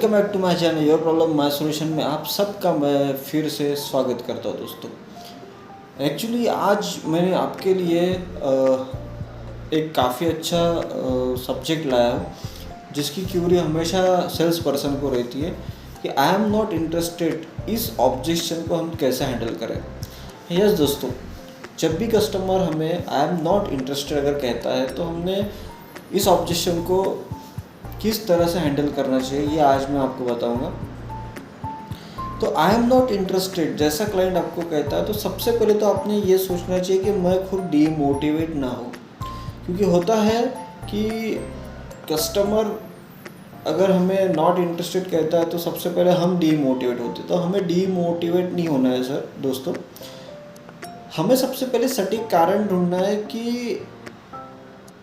Welcome back to my channel your problem my solution में आप सबका मैं फिर से स्वागत करता हूँ दोस्तों। एक्चुअली आज मैंने आपके लिए एक काफ़ी अच्छा सब्जेक्ट लाया हूँ जिसकी क्यूरी हमेशा सेल्स पर्सन को रहती है कि आई एम नॉट इंटरेस्टेड। इस ऑब्जेक्शन को हम कैसे हैंडल करें। यस दोस्तों, जब भी कस्टमर हमें आई एम नॉट इंटरेस्टेड अगर कहता है तो हमने इस ऑब्जेक्शन को किस तरह से हैंडल करना चाहिए ये आज मैं आपको बताऊंगा। तो आई एम नॉट इंटरेस्टेड जैसा क्लाइंट आपको कहता है तो सबसे पहले तो आपने ये सोचना चाहिए कि मैं खुद डीमोटिवेट ना हो, क्योंकि होता है कि कस्टमर अगर हमें नॉट इंटरेस्टेड कहता है तो सबसे पहले हम डीमोटिवेट होते हैं। तो हमें डीमोटिवेट नहीं होना है सर दोस्तों। हमें सबसे पहले सटीक कारण ढूंढना है कि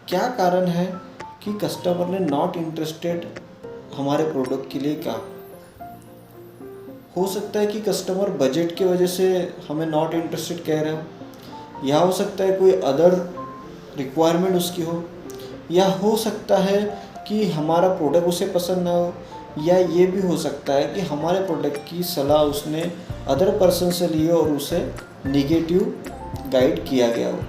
क्या कारण है कि कस्टमर ने नॉट इंटरेस्टेड हमारे प्रोडक्ट के लिए कहा। हो सकता है कि कस्टमर बजट की वजह से हमें नॉट इंटरेस्टेड कह रहा हो, या हो सकता है कोई अदर रिक्वायरमेंट उसकी हो, या हो सकता है कि हमारा प्रोडक्ट उसे पसंद ना हो, या ये भी हो सकता है कि हमारे प्रोडक्ट की सलाह उसने अदर पर्सन से ली हो और उसे निगेटिव गाइड किया गया हो।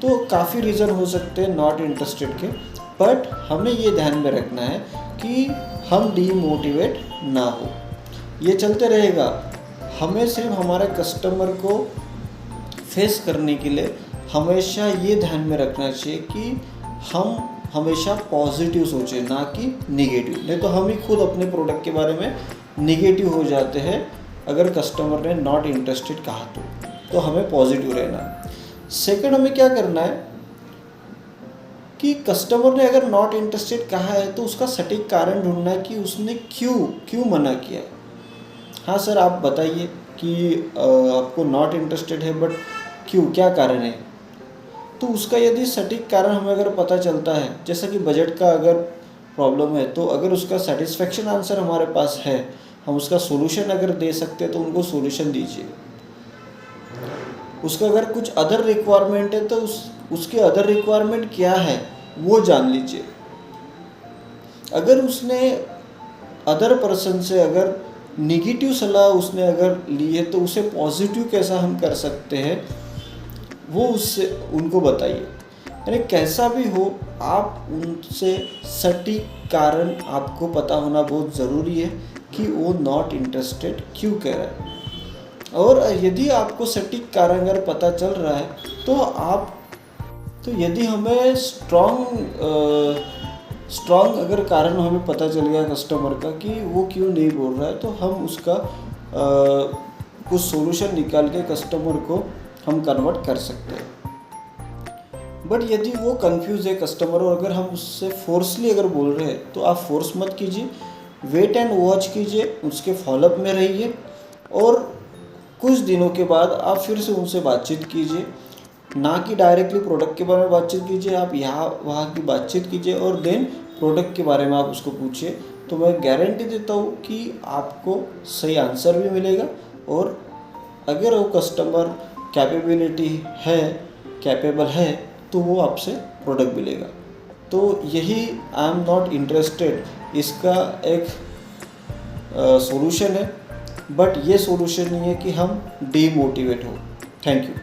तो काफ़ी रीज़न हो सकते हैं नॉट इंटरेस्टेड के, बट हमें ये ध्यान में रखना है कि हम डीमोटिवेट ना हो। ये चलते रहेगा। हमें सिर्फ हमारे कस्टमर को फेस करने के लिए हमेशा ये ध्यान में रखना चाहिए कि हम हमेशा पॉजिटिव सोचें, ना कि निगेटिव। नहीं तो हम ही खुद अपने प्रोडक्ट के बारे में निगेटिव हो जाते हैं अगर कस्टमर ने नॉट इंटरेस्टेड कहा तो हमें पॉजिटिव रहना है। सेकंड, हमें क्या करना है कि कस्टमर ने अगर नॉट इंटरेस्टेड कहा है तो उसका सटीक कारण ढूंढना है कि उसने क्यों मना किया। हाँ सर, आप बताइए कि आपको नॉट इंटरेस्टेड है, बट क्यों, क्या कारण है। तो उसका यदि सटीक कारण हमें अगर पता चलता है, जैसा कि बजट का अगर प्रॉब्लम है, तो अगर उसका सेटिस्फेक्शन आंसर हमारे पास है, हम उसका सोल्यूशन अगर दे सकते हैं तो उनको सोल्यूशन दीजिए। उसका अगर कुछ अदर रिक्वायरमेंट है तो उसके अदर रिक्वायरमेंट क्या है वो जान लीजिए। अगर उसने अदर पर्सन से अगर निगेटिव सलाह उसने अगर ली है तो उसे पॉजिटिव कैसा हम कर सकते हैं वो उससे उनको बताइए। यानी कैसा भी हो, आप उनसे सटीक कारण आपको पता होना बहुत ज़रूरी है कि वो नॉट इंटरेस्टेड क्यों कह रहा है। और यदि आपको सटीक कारण अगर पता चल रहा है तो यदि हमें स्ट्रॉन्ग अगर कारण हमें पता चल गया कस्टमर का कि वो क्यों नहीं बोल रहा है, तो हम उसका कुछ सॉल्यूशन निकाल के कस्टमर को हम कन्वर्ट कर सकते हैं। बट यदि वो कंफ्यूज है कस्टमर और अगर हम उससे फोर्सली अगर बोल रहे हैं तो आप फोर्स मत कीजिए, वेट एंड वॉच कीजिए, उसके फॉलोअप में रहिए और कुछ दिनों के बाद आप फिर से उनसे बातचीत कीजिए। ना कि डायरेक्टली प्रोडक्ट के बारे में बातचीत कीजिए, आप यहाँ वहाँ की बातचीत कीजिए और देन प्रोडक्ट के बारे में आप उसको पूछिए। तो मैं गारंटी देता हूँ कि आपको सही आंसर भी मिलेगा और अगर वो कस्टमर कैपेबल है तो वो आपसे प्रोडक्ट भी लेगा। तो यही आई एम नॉट इंटरेस्टेड इसका एक सॉल्यूशन है, बट ये सॉल्यूशन नहीं है कि हम डीमोटिवेट हो। Thank you.